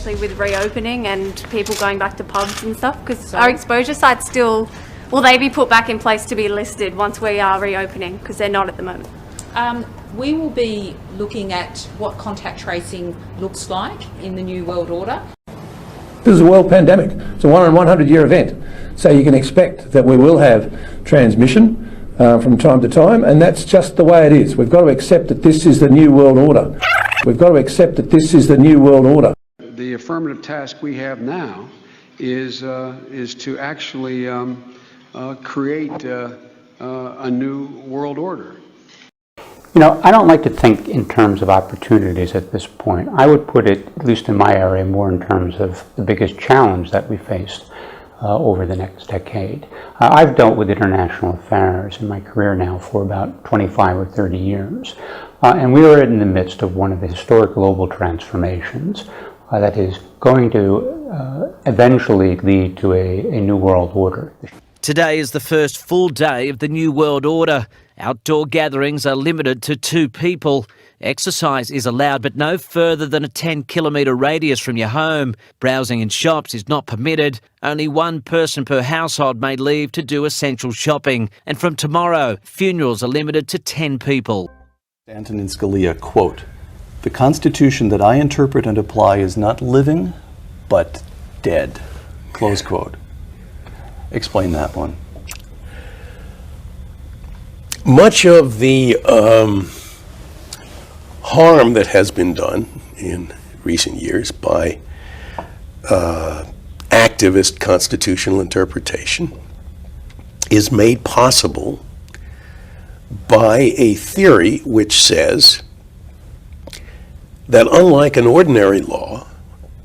especially with reopening and people going back to pubs and stuff? Because our exposure sites still, will they be put back in place to be listed once we are reopening? Because they're not at the moment. We will be looking at what contact tracing looks like in the New World Order. This is a world pandemic. It's a 1 in 100 year event. So you can expect that we will have transmission from time to time, and that's just the way it is. We've got to accept that this is the New World Order. We've got to accept that this is the New World Order. The affirmative task we have now is to actually create a new world order. You know, I don't like to think in terms of opportunities at this point. I would put it, at least in my area, more in terms of the biggest challenge that we face over the next decade. I've dealt with international affairs in my career now for about 25 or 30 years. And we are in the midst of one of the historic global transformations that is going to eventually lead to a new world order. Today is the first full day of the New World Order. Outdoor gatherings are limited to 2 people. Exercise is allowed, but no further than a 10-kilometre radius from your home. Browsing in shops is not permitted. Only 1 person per household may leave to do essential shopping. And from tomorrow, funerals are limited to 10 people. Antonin Scalia, quote, "The Constitution that I interpret and apply is not living, but dead," close quote. Explain that one. Much of the harm that has been done in recent years by activist constitutional interpretation is made possible by a theory which says that unlike an ordinary law,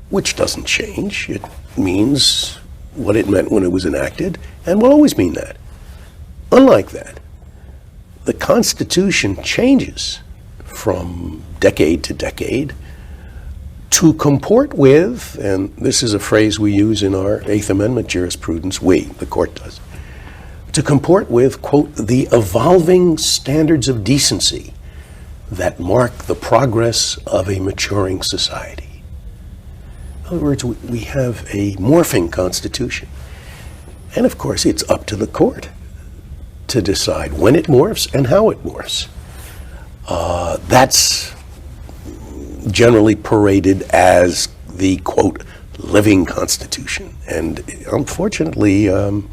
which doesn't change, it means what it meant when it was enacted and will always mean that. Unlike that, the Constitution changes from decade to decade to comport with, and this is a phrase we use in our Eighth Amendment jurisprudence, the court does, to comport with, quote, "the evolving standards of decency that mark the progress of a maturing society." In other words, we have a morphing Constitution. And of course, it's up to the court to decide when it morphs and how it morphs. That's generally paraded as the, quote, living Constitution. And unfortunately, that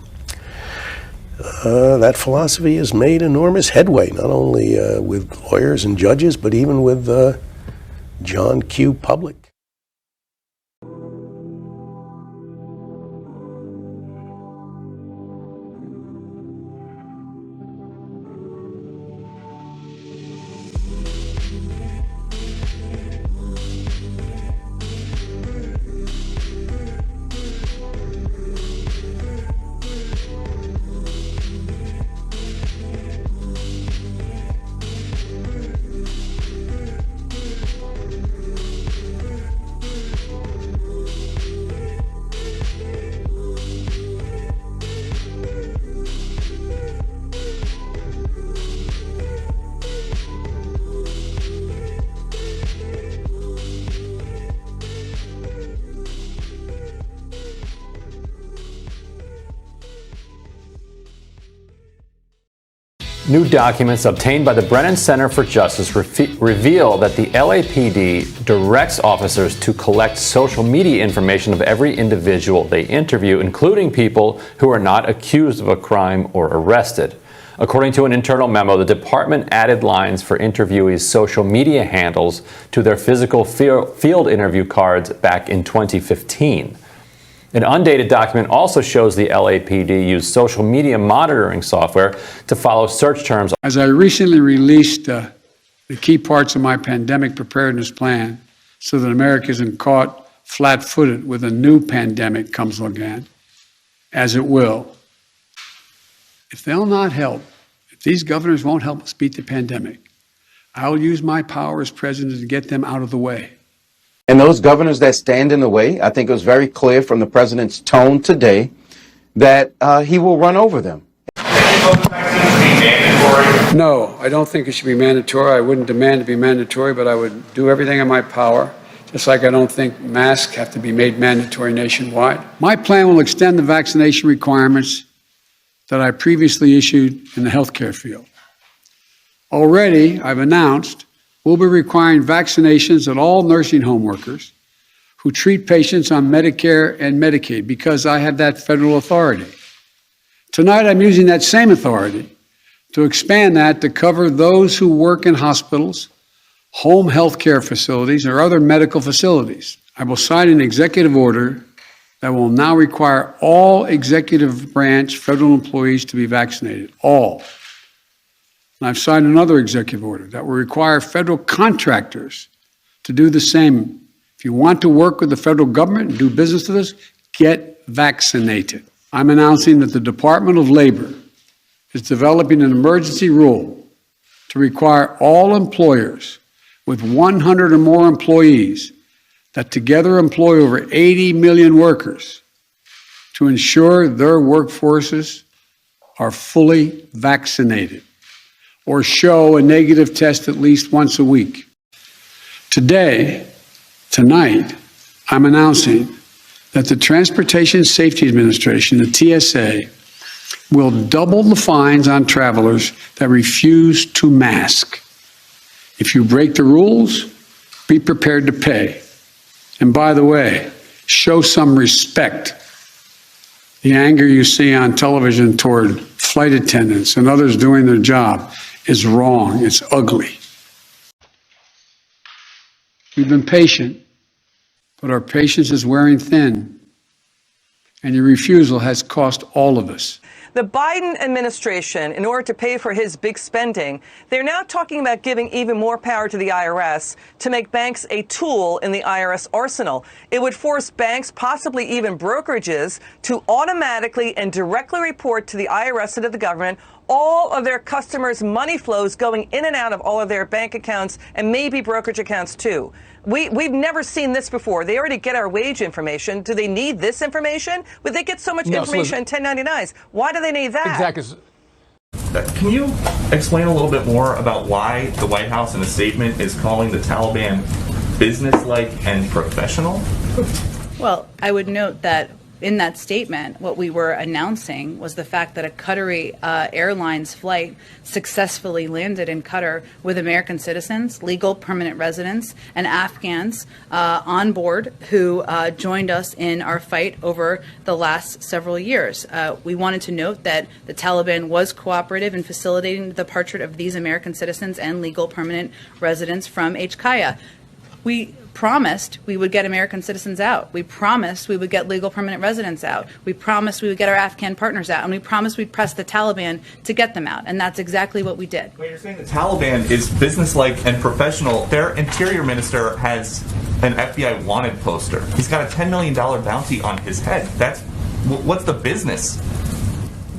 philosophy has made enormous headway, not only with lawyers and judges, but even with John Q. Public. New documents obtained by the Brennan Center for Justice reveal that the LAPD directs officers to collect social media information of every individual they interview, including people who are not accused of a crime or arrested. According to an internal memo, the department added lines for interviewees' social media handles to their physical field interview cards back in 2015. An undated document also shows the LAPD used social media monitoring software to follow search terms. As I recently released the key parts of my pandemic preparedness plan so that America isn't caught flat-footed with a new pandemic comes again, as it will. If they'll not help, if these governors won't help us beat the pandemic, I'll use my power as president to get them out of the way. And those governors that stand in the way, I think it was very clear from the president's tone today that he will run over them. No, I don't think it should be mandatory. I wouldn't demand to be mandatory, but I would do everything in my power just like I don't think masks have to be made mandatory nationwide. My plan will extend the vaccination requirements that I previously issued in the healthcare field. Already, I've announced we'll be requiring vaccinations of all nursing home workers who treat patients on Medicare and Medicaid because I have that federal authority. Tonight, I'm using that same authority to expand that to cover those who work in hospitals, home health care facilities, or other medical facilities. I will sign an executive order that will now require all executive branch federal employees to be vaccinated, all. And I've signed another executive order that will require federal contractors to do the same. If you want to work with the federal government and do business with us, get vaccinated. I'm announcing that the Department of Labor is developing an emergency rule to require all employers with 100 or more employees that together employ over 80 million workers to ensure their workforces are fully vaccinated or show a negative test at least once a week. Tonight, I'm announcing that the Transportation Safety Administration, the TSA, will double the fines on travelers that refuse to mask. If you break the rules, be prepared to pay. And by the way, show some respect. The anger you see on television toward flight attendants and others doing their job is wrong. It's ugly. We've been patient, but our patience is wearing thin, and your refusal has cost all of us. The Biden administration, in order to pay for his big spending, they're now talking about giving even more power to the IRS to make banks a tool in the IRS arsenal. It would force banks, possibly even brokerages, to automatically and directly report to the IRS and to the government all of their customers' money flows going in and out of all of their bank accounts and maybe brokerage accounts too. We've never seen this before. They already get our wage information. Do they need this information? Would they get so much information in 1099s? Why do they need that? Exactly. Can you explain a little bit more about why the White House in a statement is calling the Taliban businesslike and professional? Well, I would note that in that statement, what we were announcing was the fact that a Qatari Airlines flight successfully landed in Qatar with American citizens, legal permanent residents, and Afghans on board who joined us in our fight over the last several years. We wanted to note that the Taliban was cooperative in facilitating the departure of these American citizens and legal permanent residents from HKIA. We promised we would get American citizens out. We promised we would get legal permanent residents out. We promised we would get our Afghan partners out. And we promised we'd press the Taliban to get them out. And that's exactly what we did. Well, you're saying the Taliban is businesslike and professional. Their interior minister has an FBI wanted poster. He's got a $10 million bounty on his head. What's the business?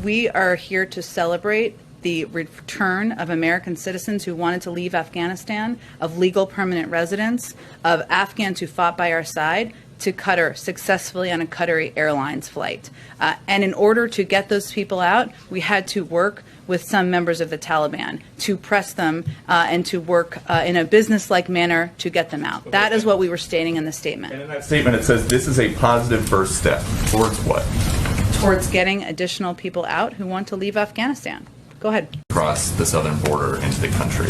We are here to celebrate the return of American citizens who wanted to leave Afghanistan, of legal permanent residents, of Afghans who fought by our side to Qatar successfully on a Qatari Airlines flight. And in order to get those people out, we had to work with some members of the Taliban to press them and to work in a business-like manner to get them out. That is what we were stating in the statement. And in that statement it says this is a positive first step. Towards what? Towards getting additional people out who want to leave Afghanistan. Go ahead. Across the southern border into the country.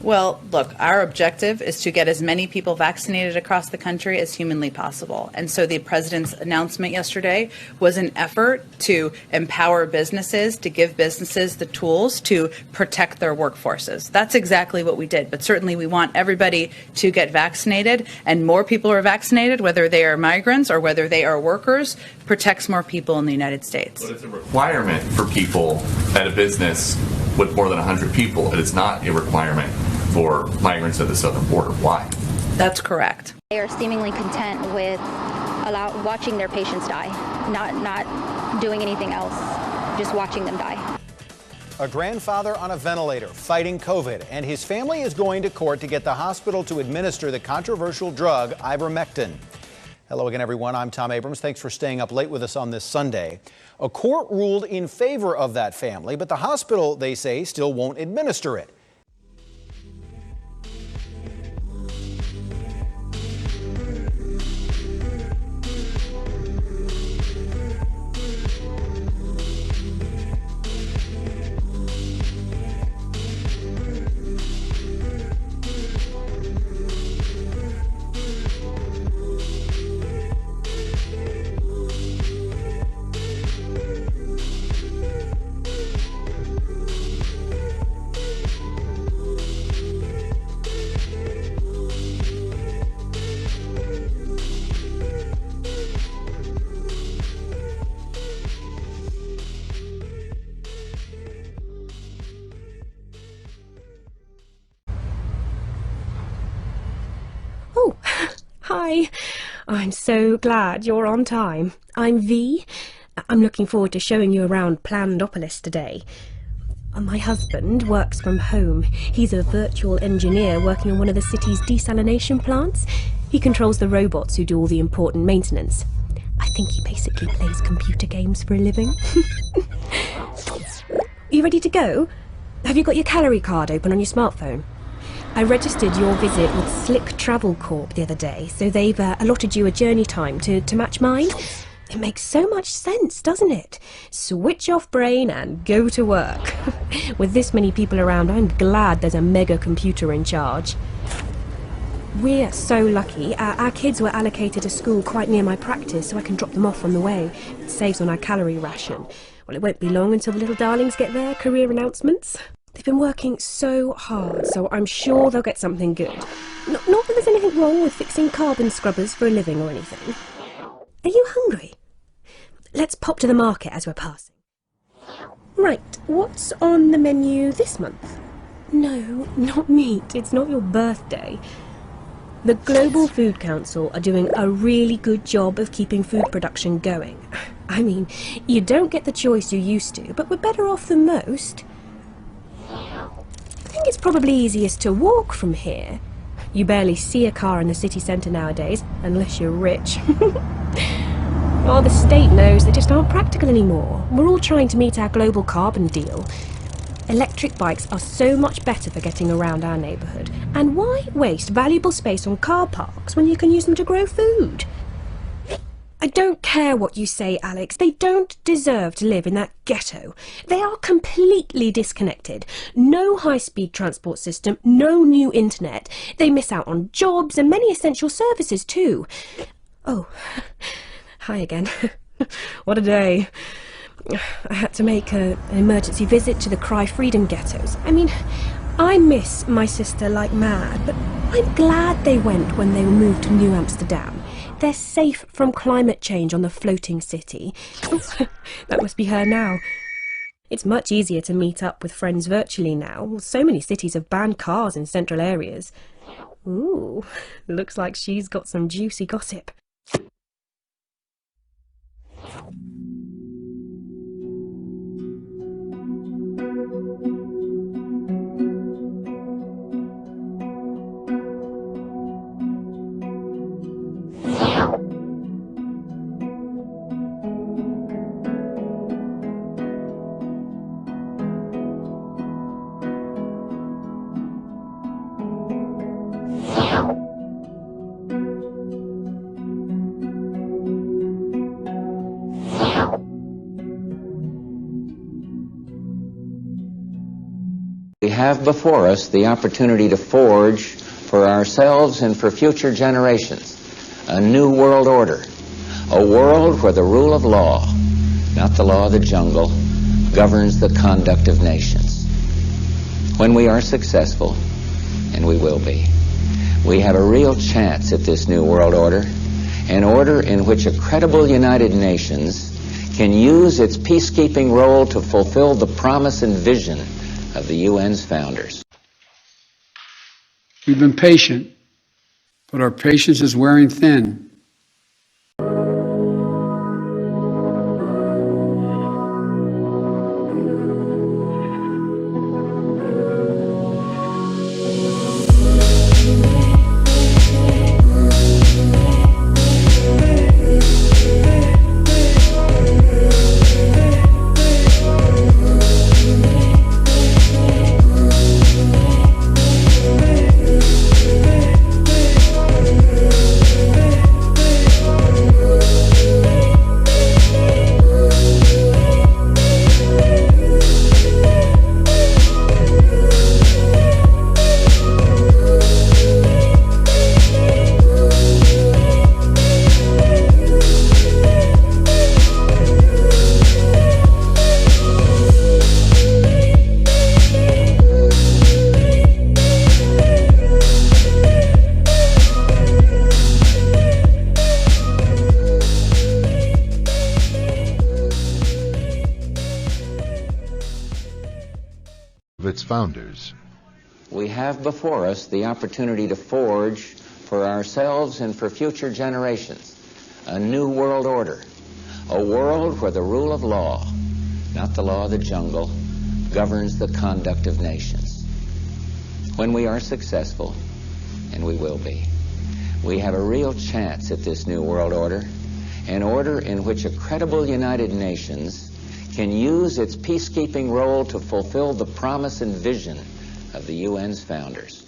Well, look, our objective is to get as many people vaccinated across the country as humanly possible. And so the president's announcement yesterday was an effort to empower businesses, to give businesses the tools to protect their workforces. That's exactly what we did. But certainly we want everybody to get vaccinated, and more people are vaccinated, whether they are migrants or whether they are workers, protects more people in the United States. But it's a requirement for people at a business with more than 100 people. It is not a requirement for migrants at the southern border. Why? That's correct. They are seemingly content with watching their patients die, not doing anything else, just watching them die. A grandfather on a ventilator fighting COVID, and his family is going to court to get the hospital to administer the controversial drug ivermectin. Hello again, everyone. I'm Tom Abrams. Thanks for staying up late with us on this Sunday. A court ruled in favor of that family, but the hospital, they say, still won't administer it. Hi. I'm so glad you're on time. I'm V. I'm looking forward to showing you around Plandopolis today. My husband works from home. He's a virtual engineer working on one of the city's desalination plants. He controls the robots who do all the important maintenance. I think he basically plays computer games for a living. You ready to go? Have you got your calorie card open on your smartphone? I registered your visit with Slick Travel Corp the other day, so they've allotted you a journey time to match mine. It makes so much sense, doesn't it? Switch off brain and go to work. With this many people around, I'm glad there's a mega computer in charge. We're so lucky. Our kids were allocated a school quite near my practice, so I can drop them off on the way. It saves on our calorie ration. Well, it won't be long until the little darlings get their career announcements. They've been working so hard, so I'm sure they'll get something good. Not that there's anything wrong with fixing carbon scrubbers for a living or anything. Are you hungry? Let's pop to the market as we're passing. Right, what's on the menu this month? No, not meat. It's not your birthday. The Global Food Council are doing a really good job of keeping food production going. I mean, you don't get the choice you used to, but we're better off than most. I think it's probably easiest to walk from here. You barely see a car in the city centre nowadays, unless you're rich. Well, the state knows they just aren't practical anymore. We're all trying to meet our global carbon deal. Electric bikes are so much better for getting around our neighbourhood. And why waste valuable space on car parks when you can use them to grow food? I don't care what you say, Alex. They don't deserve to live in that ghetto. They are completely disconnected. No high-speed transport system, no new internet. They miss out on jobs and many essential services too. Oh, hi again. What a day. I had to make an emergency visit to the Cry Freedom ghettos. I mean, I miss my sister like mad, but I'm glad they went when they moved to New Amsterdam. They're safe from climate change on the floating city. Oh, that must be her now. It's much easier to meet up with friends virtually now. So many cities have banned cars in central areas. Ooh, looks like she's got some juicy gossip. We have before us the opportunity to forge for ourselves and for future generations a new world order, a world where the rule of law, not the law of the jungle, governs the conduct of nations. When we are successful, and we will be, we have a real chance at this new world order, an order in which a credible United Nations can use its peacekeeping role to fulfill the promise and vision of the UN's founders. We've been patient, but our patience is wearing thin. Founders. We have before us the opportunity to forge for ourselves and for future generations a new world order, a world where the rule of law, not the law of the jungle, governs the conduct of nations. When we are successful, and we will be, we have a real chance at this new world order, an order in which a credible United Nations can use its peacekeeping role to fulfill the promise and vision of the UN's founders.